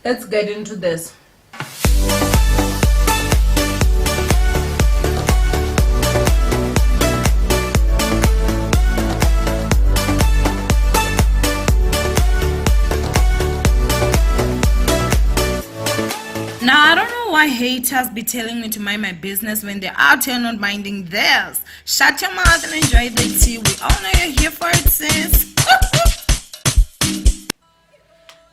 Let's get into this. Now, I don't know why haters be telling me to mind my business when they're out here not minding theirs. Shut your mouth and enjoy the tea. We all know you're here for it, sis.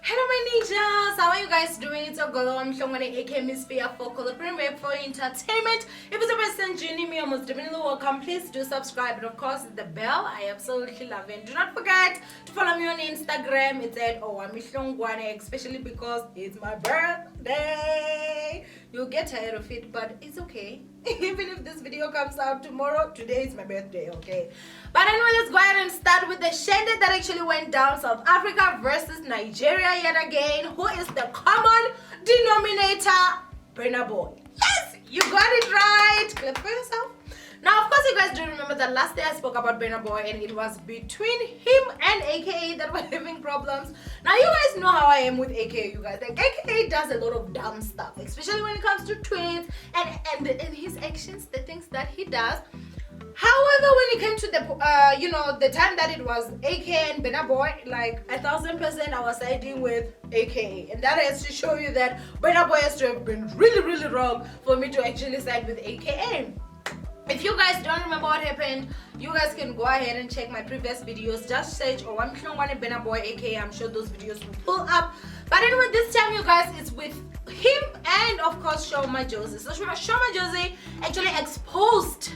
Hello my ninjas, how are you guys doing? It's your girl Owamie, aka Miss Fear for BurnaBoy for entertainment. If it's a person joining me, almost definitely welcome. Please do subscribe and of course the bell. I absolutely love it. Do not forget to follow me on Instagram. It's at Owamie, especially because it's my birthday. You'll get tired of it, but it's okay. Even if this video comes out tomorrow, today is my birthday, okay? But anyway, let's go ahead and start with the shindig that actually went down. South Africa versus Nigeria yet again. Who is the common denominator? BurnaBoy. Yes, you got it right. Clap for yourself. Now, of course, you guys do remember that last day I spoke about BurnaBoy and it was between him and AKA that were having problems. Now, you guys know how I am with AKA, you guys. Like, AKA does a lot of dumb stuff, especially when it comes to tweets and his actions, the things that he does. However, when it came to the, the time that it was AKA and BurnaBoy, like 1000% I was siding with AKA. And that has to show you that BurnaBoy has to have been really, really wrong for me to actually side with AKA. If you guys don't remember what happened, you guys can go ahead and check my previous videos. Just search Owamie and BurnaBoy, aka I'm sure those videos will pull up. But anyway, this time you guys, it's with him and of course Sho Majozi. So Sho Majozi actually exposed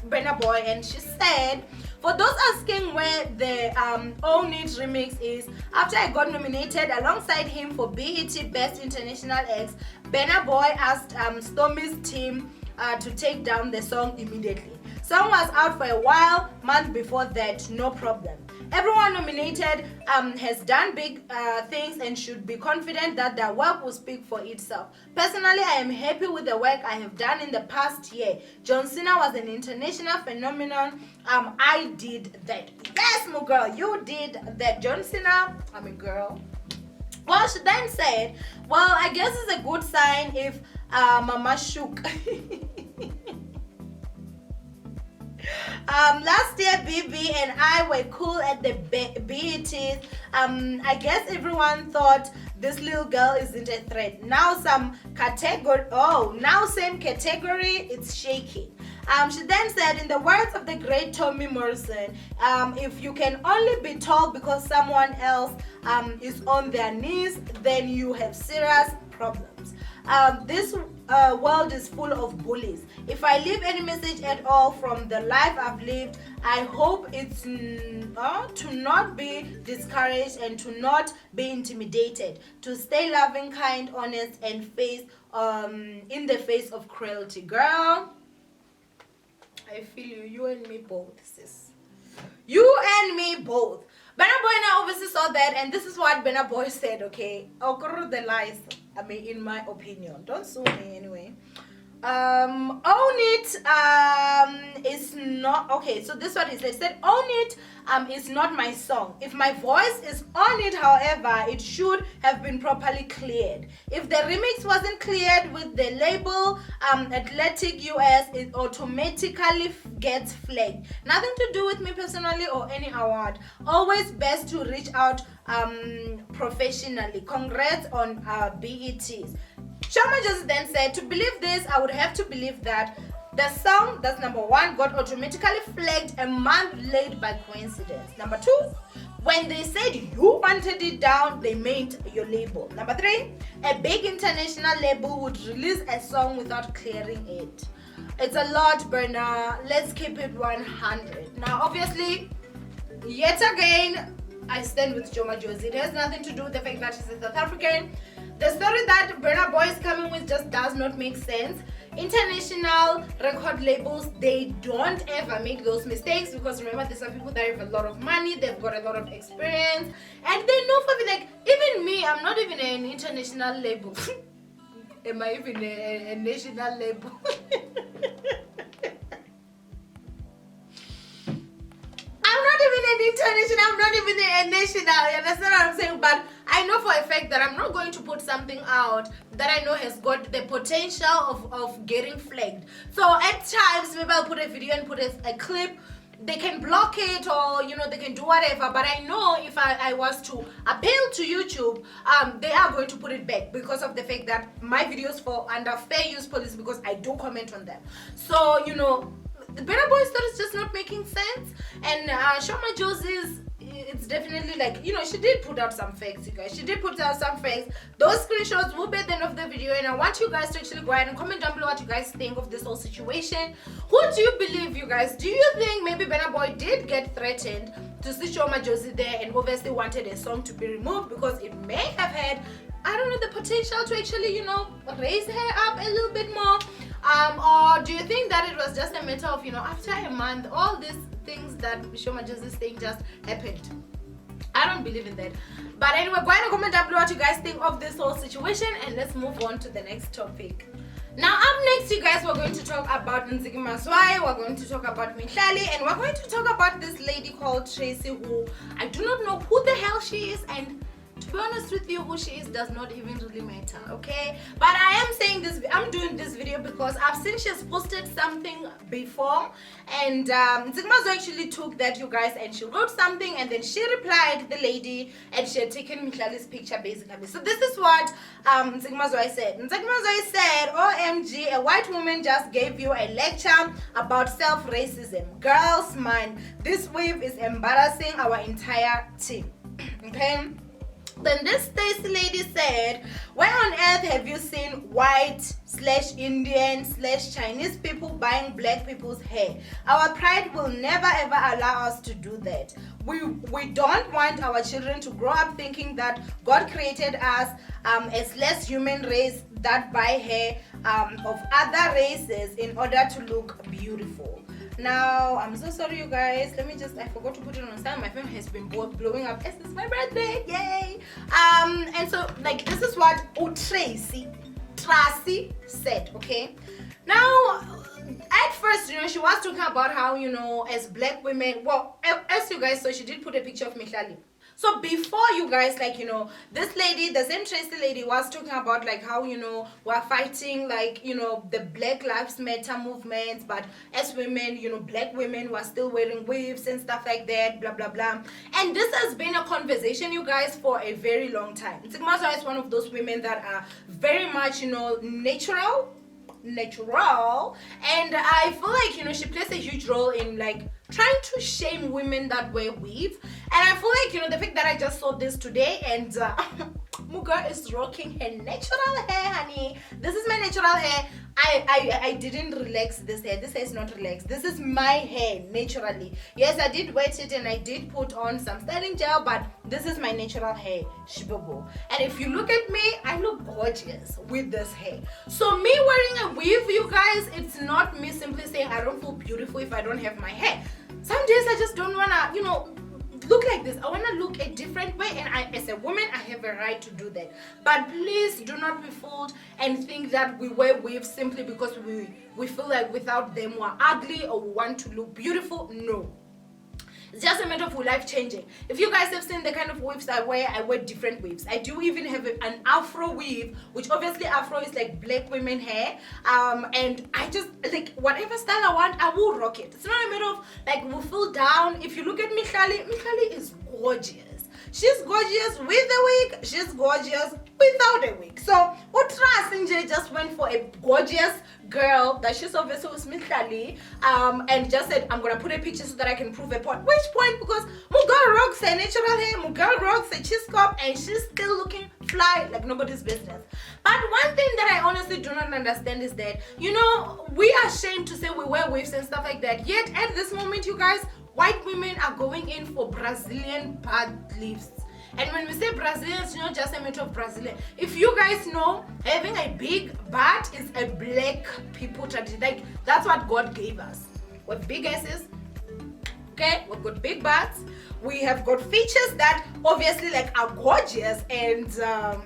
BurnaBoy, and she said, for those asking where the Own It remix is, after I got nominated alongside him for BET Best International Acts, BurnaBoy asked Stormy's team to take down the song immediately. Song was out for a while, month before that, no problem. Everyone nominated has done big things and should be confident that their work will speak for itself. Personally, I am happy with the work I have done in the past year. John Cena was an international phenomenon. I did that. Yes, my girl, you did that. John Cena, I'm a girl. Well, she then said, well, I guess it's a good sign if Mama shook. Last year BB and I were cool at the BETs. I guess everyone thought this little girl isn't a threat. Now same category, it's shaking. She then said, in the words of the great Tommy Morrison, if you can only be told because someone else is on their knees, then you have serious problems. This world is full of bullies. If I leave any message at all from the life I've lived, I hope it's to not be discouraged and to not be intimidated, to stay loving, kind, honest, and face in the face of cruelty. Girl, I feel you and me both, sis. You and me both. BurnaBoy now obviously saw that, and this is what BurnaBoy said, okay? I'll go through the lies, in my opinion. Don't sue me anyway. Own It is not, okay, so this is what he said. He said, Own It is not my song. If my voice is on it, however, it should have been properly cleared. If the remix wasn't cleared with the label Atlantic US, it automatically gets flagged. Nothing to do with me personally or any award. Always best to reach out professionally. Congrats on BETs. Sho Majozi then said, to believe this, I would have to believe that the song, that's number one, got automatically flagged a month late by coincidence. Number two, when they said you wanted it down, they meant your label. Number three, a big international label would release a song without clearing it. It's a lot, Burna. Let's keep it 100. Now, obviously, yet again, I stand with Sho Majozi. It has nothing to do with the fact that she's a South African. The story that BurnaBoy is coming with just does not make sense. International record labels, they don't ever make those mistakes because remember, these are people that have a lot of money, they've got a lot of experience, and they know for me, like, even me, I'm not even an international label. Am I even a national label? I'm not even an international, I'm not even a national. You understand what I'm saying? But I know for a fact that I'm not going to put something out that I know has got the potential of getting flagged. So at times, maybe I'll put a video and put a clip. They can block it, or they can do whatever, but I know if I was to appeal to YouTube, they are going to put it back because of the fact that my videos fall under fair use policy because I do comment on them. So the BurnaBoy story is just not making sense, and Sho Majozi's, it's definitely like, she did put out some facts, you guys. She did put out some facts. Those screenshots will be at the end of the video, and I want you guys to actually go ahead and comment down below what you guys think of this whole situation. Who do you believe, you guys? Do you think maybe BurnaBoy did get threatened to see Sho Majozi there and obviously wanted a song to be removed because it may have had, I don't know, the potential to actually, raise her up a little bit more? Or do you think that it was just a matter of, after a month, all these things that Sho Majozi's saying just happened? I don't believe in that. But anyway, go ahead and comment down below what you guys think of this whole situation, and let's move on to the next topic. Now, up next, you guys, we're going to talk about Ntsiki Mazwai, we're going to talk about Mihlali, and we're going to talk about this lady called Tracy, who I do not know who the hell she is, and to be honest with you, who she is does not even really matter, okay? But I am saying this, I'm doing this video because I've seen she's posted something before, and Ntsiki Mazwai actually took that, you guys, and she wrote something, and then she replied, the lady, and she had taken Mihlali's picture, basically. So this is what Ntsiki Mazwai said. Ntsiki Mazwai said, OMG, a white woman just gave you a lecture about self-racism. Girls, man, this wave is embarrassing our entire team, okay? Then this Stacy lady said, where on earth have you seen white/Indian/Chinese people buying black people's hair? Our pride will never ever allow us to do that. We don't want our children to grow up thinking that God created us as less human race that buy hair of other races in order to look beautiful. Now, I'm so sorry, you guys. I forgot to put it on sound. My phone has been blowing up. It's my birthday, yay! And so, like, this is what Tracy said, okay? Now, at first, she was talking about how, as black women, well, as you guys saw, she did put a picture of Mihlali. So before, you guys, this lady, the same Tracy lady, was talking about how, we're fighting the Black Lives Matter movements, but as women, black women were still wearing weaves and stuff like that, blah blah blah. And this has been a conversation, you guys, for a very long time. Ntsiki Mazwai is one of those women that are very much, natural, and I feel like she plays a huge role in trying to shame women that wear weave. And I feel like the fact that I just saw this today, and Muga is rocking her natural hair, honey. This is my natural hair. I didn't relax this hair. This hair is not relaxed. This is my hair naturally. Yes, I did wet it and I did put on some styling gel, but this is my natural hair, shibobo. And if you look at me, I look gorgeous with this hair. So me wearing a weave, you guys, it's not me simply saying I don't feel beautiful if I don't have my hair. Some days I just don't wanna, look like this. I want to look a different way, and as a woman, I have a right to do that. But please do not be fooled and think that we wear weaves simply because we feel like without them we're ugly or we want to look beautiful. No. It's just a matter of life changing. If you guys have seen the kind of weaves I wear different weaves. I do even have an afro weave, which obviously afro is like black women hair. And I just whatever style I want, I will rock it. It's not a matter of we feel down. If you look at Mihlali is gorgeous. She's gorgeous with a wig. She's gorgeous without a wig. So Utra just went for a gorgeous girl that she's obviously with Mihlali, and just said, I'm gonna put a picture so that I can prove a point. Which point? Because Muga rocks her natural hair, Muga rocks her cheese cup, and she's still looking fly like nobody's business. But one thing that I honestly do not understand is that, we are ashamed to say we wear weaves and stuff like that. Yet at this moment, you guys, white women are going in for Brazilian butt lifts. And when we say Brazilian, it's not just a matter of Brazilian. If you guys know, having a big butt is a black people tradition. That's what God gave us. We have big asses, okay? We've got big butts. We have got features that obviously are gorgeous, and some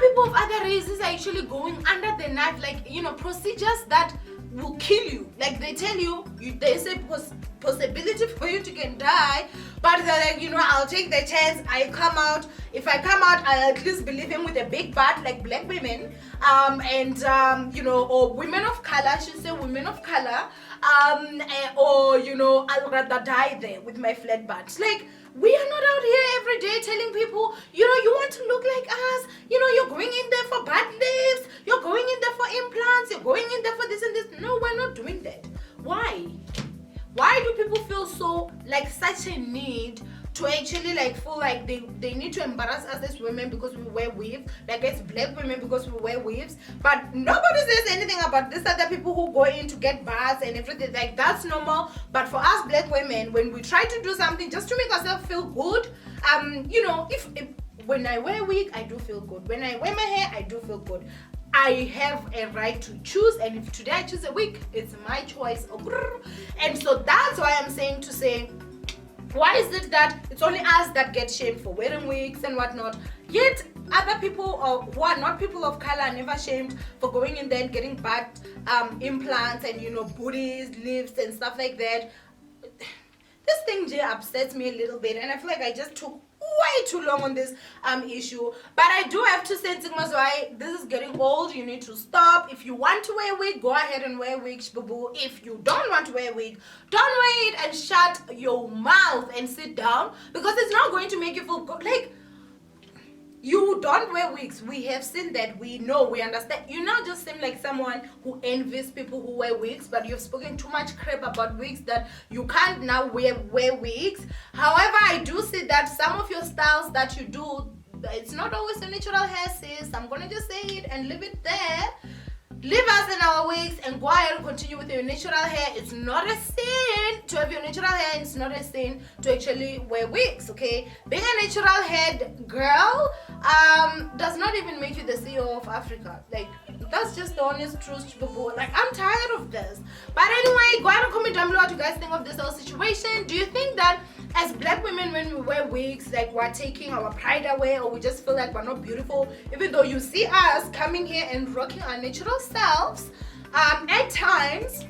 people of other races are actually going under the knife, procedures that will kill you. They tell you, they say because possibility for you to can die, but they're like, I'll take the chance. I come out. If I come out, I'll at least be living with a big butt like black women, or women of color. I should say women of color, I'll rather die there with my flat butt. Like, we are not out here every day telling people, you want to look like us. You're going in there for butt lifts. You're going in there for implants. You're going in there for this and this. No, we're not doing that. Why? Why do people feel so like such a need to actually like feel like they need to embarrass us as women because we wear weaves, like as black women because we wear weaves, but nobody says anything about this other people who go in to get bars and everything. Like, that's normal. But for us black women, when we try to do something just to make ourselves feel good, if when I wear a wig, I do feel good. When I wear my hair, I do feel good. I have a right to choose, and if today I choose a wig, it's my choice. And so that's why I'm saying to say, why is it that it's only us that get shamed for wearing wigs and whatnot, yet other people who are not people of color are never shamed for going in there and getting butt implants and booties, lifts and stuff like that? This thing just upsets me a little bit, and I feel like I just took way too long on this issue. But I do have to say, Ntsiki Mazwai, this is getting old. You need to stop. If you want to wear a wig, go ahead and wear a wig, boo. If you don't want to wear a wig, don't wear it and shut your mouth and sit down, because it's not going to make you feel good. Like, you don't wear wigs. We have seen that. We know. We understand. You now just seem like someone who envies people who wear wigs, but you've spoken too much crap about wigs that you can't now wear wigs. However, I do see that some of your styles that you do, it's not always a natural hair, sis. I'm gonna just say it and leave it there. Leave us in our wigs and go ahead and continue with your natural hair. It's not a sin to have your natural hair. It's not a sin to actually wear wigs, okay? Being a natural head girl does not even make you the CEO of Africa. Like, that's just the honest truth, people. Like, I'm tired of this. But anyway, go ahead and comment down below what you guys think of this whole situation. Do you think that as black women, when we wear wigs, like, we're taking our pride away, or we just feel like we're not beautiful, even though you see us coming here and rocking our natural selves at times?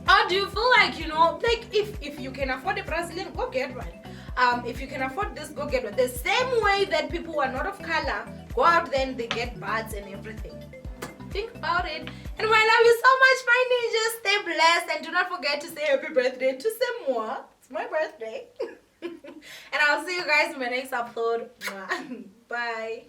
Or do you feel like, like, if you can afford a Brazilian, go get one. If you can afford this, go get one. The same way that people who are not of color go out there and they get buds and everything. Think about it. And I love you so much, my ninjas. Stay blessed, and do not forget to say happy birthday to Semwa. It's my birthday. And I'll see you guys in my next upload. Bye.